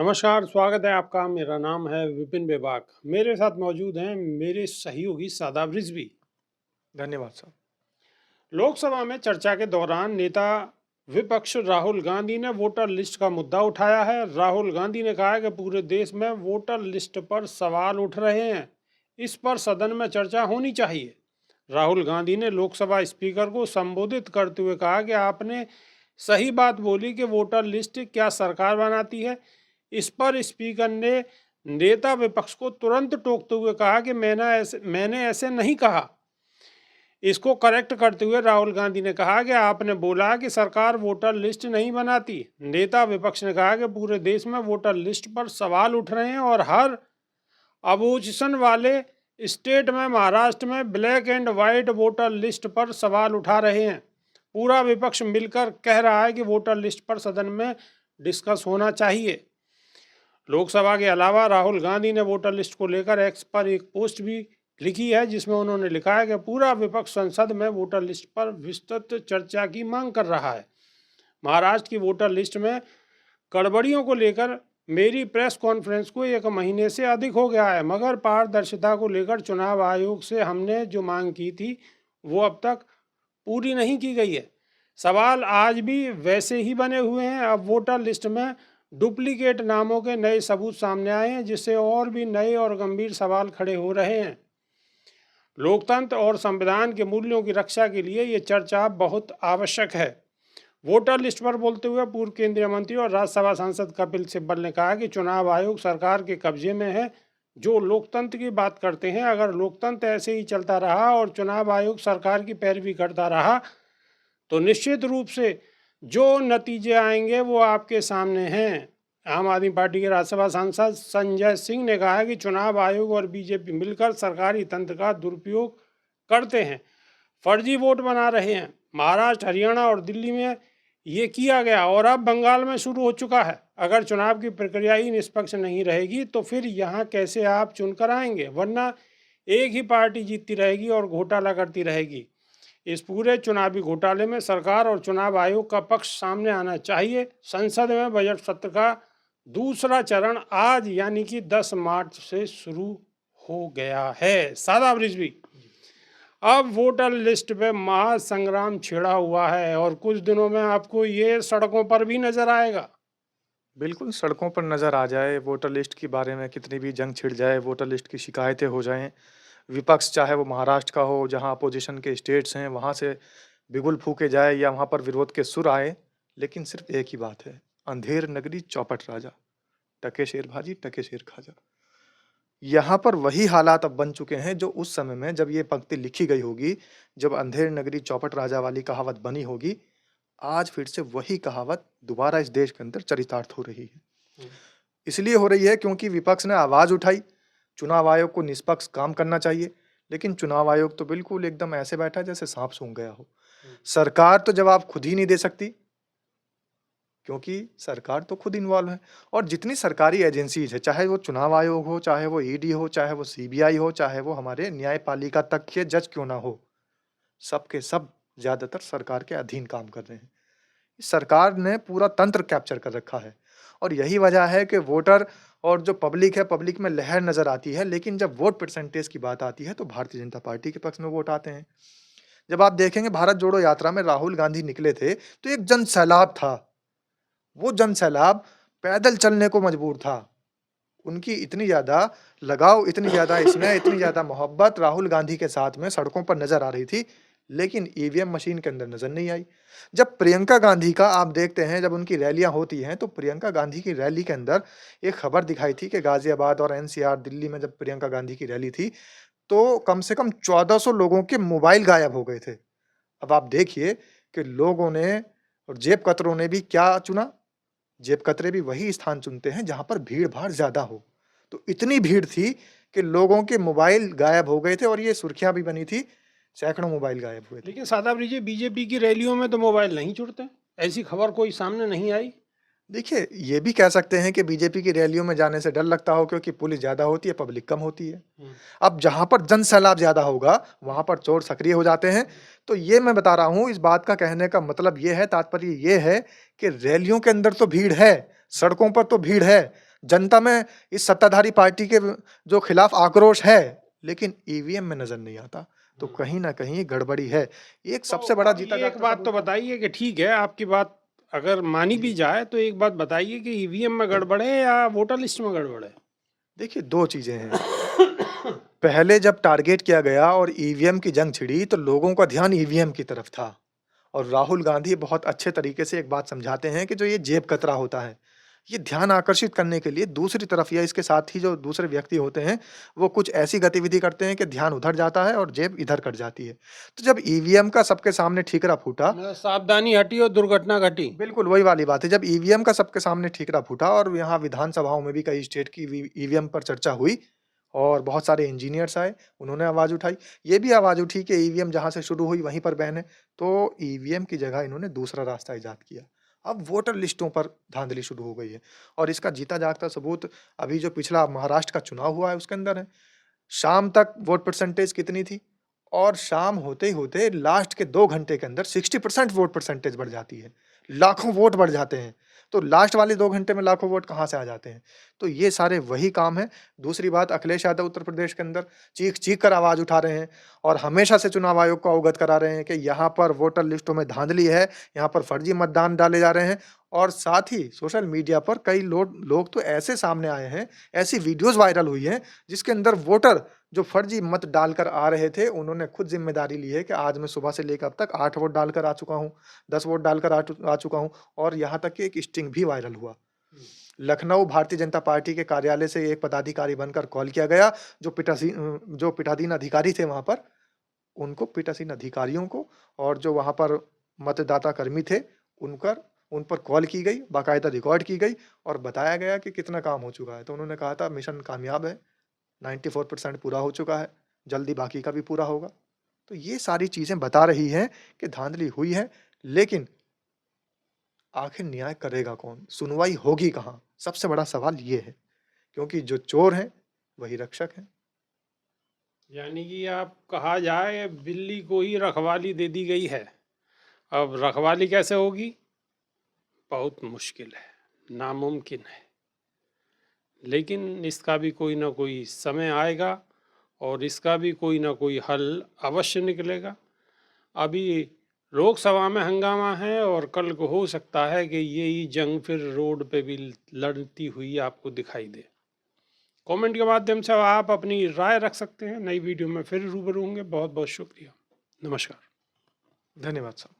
नमस्कार, स्वागत है आपका। मेरा नाम है विपिन बेबाक। मेरे साथ मौजूद हैं मेरे सहयोगी शादाब रिजवी। धन्यवाद साहब। लोकसभा में चर्चा के दौरान नेता विपक्ष राहुल गांधी ने वोटर लिस्ट का मुद्दा उठाया है। राहुल गांधी ने कहा है कि पूरे देश में वोटर लिस्ट पर सवाल उठ रहे हैं, इस पर सदन में चर्चा होनी चाहिए। राहुल गांधी ने लोकसभा स्पीकर को संबोधित करते हुए कहा कि आपने सही बात बोली कि वोटर लिस्ट क्या सरकार बनाती है। इस पर स्पीकर ने नेता विपक्ष को तुरंत टोकते हुए कहा कि मैंने ऐसे नहीं कहा। इसको करेक्ट करते हुए राहुल गांधी ने कहा कि आपने बोला कि सरकार वोटर लिस्ट नहीं बनाती। नेता विपक्ष ने कहा कि पूरे देश में वोटर लिस्ट पर सवाल उठ रहे हैं और हर अपोजिशन वाले स्टेट में, महाराष्ट्र में black and white voter list पर सवाल उठा रहे हैं। पूरा विपक्ष मिलकर कह रहा है कि वोटर लिस्ट पर सदन में डिस्कस होना चाहिए। लोकसभा के अलावा राहुल गांधी ने वोटर लिस्ट को लेकर एक्स पर एक पोस्ट भी लिखी है, जिसमें उन्होंने लिखा है कि पूरा विपक्ष संसद में वोटर लिस्ट पर विस्तृत चर्चा की मांग कर रहा है। महाराष्ट्र की वोटर लिस्ट में गड़बड़ियों को लेकर मेरी प्रेस कॉन्फ्रेंस को 1 महीने से अधिक हो गया है, मगर पारदर्शिता को लेकर चुनाव आयोग से हमने जो मांग की थी वो अब तक पूरी नहीं की गई है। सवाल आज भी वैसे ही बने हुए हैं। अब वोटर लिस्ट में डुप्लीकेट नामों के नए सबूत सामने आए हैं, जिससे और भी नए और गंभीर सवाल खड़े हो रहे हैं। लोकतंत्र और संविधान के मूल्यों की रक्षा के लिए ये चर्चा बहुत आवश्यक है। वोटर लिस्ट पर बोलते हुए पूर्व केंद्रीय मंत्री और राज्यसभा सांसद कपिल सिब्बल ने कहा कि चुनाव आयोग सरकार के कब्जे में है, जो लोकतंत्र की बात करते हैं। अगर लोकतंत्र ऐसे ही चलता रहा और चुनाव आयोग सरकार की पैरवी करता रहा तो निश्चित रूप से जो नतीजे आएंगे वो आपके सामने हैं। आम आदमी पार्टी के राज्यसभा सांसद संजय सिंह ने कहा है कि चुनाव आयोग और बीजेपी मिलकर सरकारी तंत्र का दुरुपयोग करते हैं, फर्जी वोट बना रहे हैं। महाराष्ट्र, हरियाणा और दिल्ली में ये किया गया और अब बंगाल में शुरू हो चुका है। अगर चुनाव की प्रक्रिया ही निष्पक्ष नहीं रहेगी तो फिर यहाँ कैसे आप चुनकर आएंगे, वरना एक ही पार्टी जीतती रहेगी और घोटाला करती रहेगी। इस पूरे चुनावी घोटाले में सरकार और चुनाव आयोग का पक्ष सामने आना चाहिए। संसद में बजट सत्र का दूसरा चरण आज यानी कि 10 मार्च से शुरू हो गया है। शादाब रिजवी, अब वोटर लिस्ट पे महासंग्राम छिड़ा हुआ है और कुछ दिनों में आपको ये सड़कों पर भी नजर आएगा। बिल्कुल सड़कों पर नज़र आ जाए, वोटर लिस्ट के बारे में कितनी भी जंग छिड़ जाए, वोटर लिस्ट की शिकायतें हो जाएं, विपक्ष चाहे वो महाराष्ट्र का हो, जहां अपोजिशन के स्टेट्स हैं वहां से बिगुल फूके जाए या वहां पर विरोध के सुर आए, लेकिन सिर्फ एक ही बात है, अंधेर नगरी चौपट राजा, टके शेर भाजी टके शेर खाजा। यहाँ पर वही हालात अब बन चुके हैं जो उस समय में जब ये पंक्ति लिखी गई होगी, जब अंधेर नगरी चौपट राजा वाली कहावत बनी होगी, आज फिर से वही कहावत दोबारा इस देश के अंदर चरितार्थ हो रही है। इसलिए हो रही है क्योंकि विपक्ष ने आवाज उठाई, चुनाव आयोग को निष्पक्ष काम करना चाहिए, लेकिन चुनाव आयोग तो बिल्कुल एकदम ऐसे बैठा है जैसे सांप सूंघ गया हो। सरकार तो जवाब खुद ही नहीं दे सकती, क्योंकि सरकार तो खुद इन्वॉल्व है। और जितनी सरकारी एजेंसीज है, चाहे वो चुनाव आयोग हो, चाहे वो ईडी हो, चाहे वो सीबीआई हो, चाहे वो हमारे न्यायपालिका तक के जज क्यों ना हो, सबके सब ज्यादातर सरकार के अधीन काम कर रहे हैं। सरकार ने पूरा तंत्र कैप्चर कर रखा है और यही वजह है कि वोटर और जो पब्लिक है, पब्लिक में लहर नजर आती है, लेकिन जब वोट परसेंटेज की बात आती है तो भारतीय जनता पार्टी के पक्ष में वोट आते हैं। जब आप देखेंगे भारत जोड़ो यात्रा में राहुल गांधी निकले थे तो एक जन सैलाब था, वो जन सैलाब पैदल चलने को मजबूर था। उनकी इतनी ज्यादा लगाव, इतनी ज्यादा स्नेह, इतनी ज्यादा मोहब्बत राहुल गांधी के साथ में सड़कों पर नजर आ रही थी, लेकिन ईवीएम मशीन के अंदर नजर नहीं आई। जब प्रियंका गांधी का आप देखते हैं, जब उनकी रैलियां होती हैं तो प्रियंका गांधी की रैली के अंदर एक खबर दिखाई थी कि गाजियाबाद और एनसीआर दिल्ली में जब प्रियंका गांधी की रैली थी तो कम से कम 1400 लोगों के मोबाइल गायब हो गए थे। अब आप देखिए कि लोगों ने और जेब कतरों ने भी क्या चुना, जेब कतरे भी वही स्थान चुनते हैं जहां पर भीड़ भाड़ ज्यादा हो। तो इतनी भीड़ थी कि लोगों के मोबाइल गायब हो गए थे और ये सुर्खियां भी बनी थी, सैकड़ों मोबाइल गायब हुए थे। लेकिन शादाब रिजवी, बीजेपी की रैलियों में तो मोबाइल नहीं छुड़ते, ऐसी खबर कोई सामने नहीं आई। देखिए, ये भी कह सकते हैं कि बीजेपी की रैलियों में जाने से डर लगता हो क्योंकि पुलिस ज्यादा होती है, पब्लिक कम होती है। अब जहां पर जन सैलाब ज्यादा होगा वहां पर चोर सक्रिय हो जाते हैं। तो ये मैं बता रहा हूं, इस बात का कहने का मतलब ये है, तात्पर्य ये है कि रैलियों के अंदर तो भीड़ है, सड़कों पर तो भीड़ है, जनता में इस सत्ताधारी पार्टी के जो खिलाफ आक्रोश है, लेकिन ईवीएम में नज़र नहीं आता। तो कहीं न कहीं गड़बड़ी है। एक सबसे बड़ा जीता ये एक जागता बात तो सबूत है। बताइए कि ठीक है, आपकी बात अगर मानी भी जाए तो एक बात बताइए कि ईवीएम में गड़बड़ है या वोटर लिस्ट में गड़बड़ है? देखिए 2 चीज़ें हैं। पहले जब टारगेट किया गया और ईवीएम की जंग छिड़ी तो लोगों का ध्यान ईवीएम की तरफ था। और राहुल गांधी बहुत अच्छे तरीके से एक बात समझाते हैं कि जो ये जेब कतरा होता है, ये ध्यान आकर्षित करने के लिए दूसरी तरफ या इसके साथ ही जो दूसरे व्यक्ति होते हैं, वो कुछ ऐसी गतिविधि करते हैं कि ध्यान उधर जाता है और जेब इधर कट जाती है। तो जब ईवीएम का सबके सामने ठीकरा फूटा, मतलब सावधानी हटी और दुर्घटना घटी। बिल्कुल वही वाली बात है। जब ईवीएम का सबके सामने ठीकरा फूटा और यहाँ विधानसभाओं में भी कई स्टेट की ईवीएम पर चर्चा हुई और बहुत सारे इंजीनियर्स आए, उन्होंने आवाज़ उठाई। ये भी आवाज़ उठी कि ईवीएम जहाँ से शुरू हुई वहीं पर बैन है। तो ईवीएम की जगह इन्होंने दूसरा रास्ता इजाद किया। अब वोटर लिस्टों पर धांधली शुरू हो गई है और इसका जीता जागता सबूत अभी जो पिछला महाराष्ट्र का चुनाव हुआ है उसके अंदर है। शाम तक वोट परसेंटेज कितनी थी और शाम होते ही होते लास्ट के 2 घंटे के अंदर 60% वोट परसेंटेज बढ़ जाती है। लाखों वोट बढ़ जाते हैं। तो लास्ट वाले 2 घंटे में लाखों वोट कहाँ से आ जाते हैं? तो ये सारे वही काम हैं। दूसरी बात अखिलेश यादव उत्तर प्रदेश के अंदर चीख-चीख कर आवाज़ उठा रहे हैं और हमेशा से चुनाव आयोग को अवगत करा रहे हैं कि यहाँ पर वोटर लिस्टों में धांधली है, यहाँ पर फर्जी मतदान डाले जा रहे हैं और साथ ही सोशल मीडिया पर कई लोग तो ऐसे सामने आए हैं, ऐसी वीडियोज़ वायरल हुई हैं, जिसके अंदर वोटर जो फर्जी मत डालकर आ रहे थे, उन्होंने खुद ज़िम्मेदारी ली है कि आज मैं सुबह से लेकर अब तक 8 वोट डालकर आ चुका हूँ, 10 वोट डालकर आ चुका हूँ और यहाँ तक कि एक स्टिंग भी वायरल हुआ। लखनऊ भारतीय जनता पार्टी के कार्यालय से एक पदाधिकारी बनकर कॉल किया गया, जो पीठासीन अधिकारी थे वहाँ पर, उनको पीठासीन अधिकारियों को और जो वहाँ पर मतदाता कर्मी थे, उन पर कॉल की गई, बाकायदा रिकॉर्ड की गई और बताया गया कि कितना काम हो चुका है। तो उन्होंने कहा था मिशन कामयाब है, 94% पूरा हो चुका है, जल्दी बाकी का भी पूरा होगा। तो ये सारी चीज़ें बता रही हैं कि धांधली हुई है, लेकिन आखिर न्याय करेगा कौन? सुनवाई होगी कहाँ? सबसे बड़ा सवाल ये है, क्योंकि जो चोर हैं, वही रक्षक हैं। यानी कि आप कहा जाए बिल्ली को ही रखवाली दे दी गई है। अब रखवाली कैसे होगी? बहुत मुश्किल है, नामुमकिन है। लेकिन इसका भी कोई ना कोई समय आएगा और इसका भी कोई ना कोई हल अवश्य निकलेगा। अभी लोकसभा में हंगामा है और कल को हो सकता है कि यही जंग फिर रोड पे भी लड़ती हुई आपको दिखाई दे। कमेंट के माध्यम से आप अपनी राय रख सकते हैं। नई वीडियो में फिर रूबरू होंगे। बहुत बहुत शुक्रिया। नमस्कार। धन्यवाद साहब।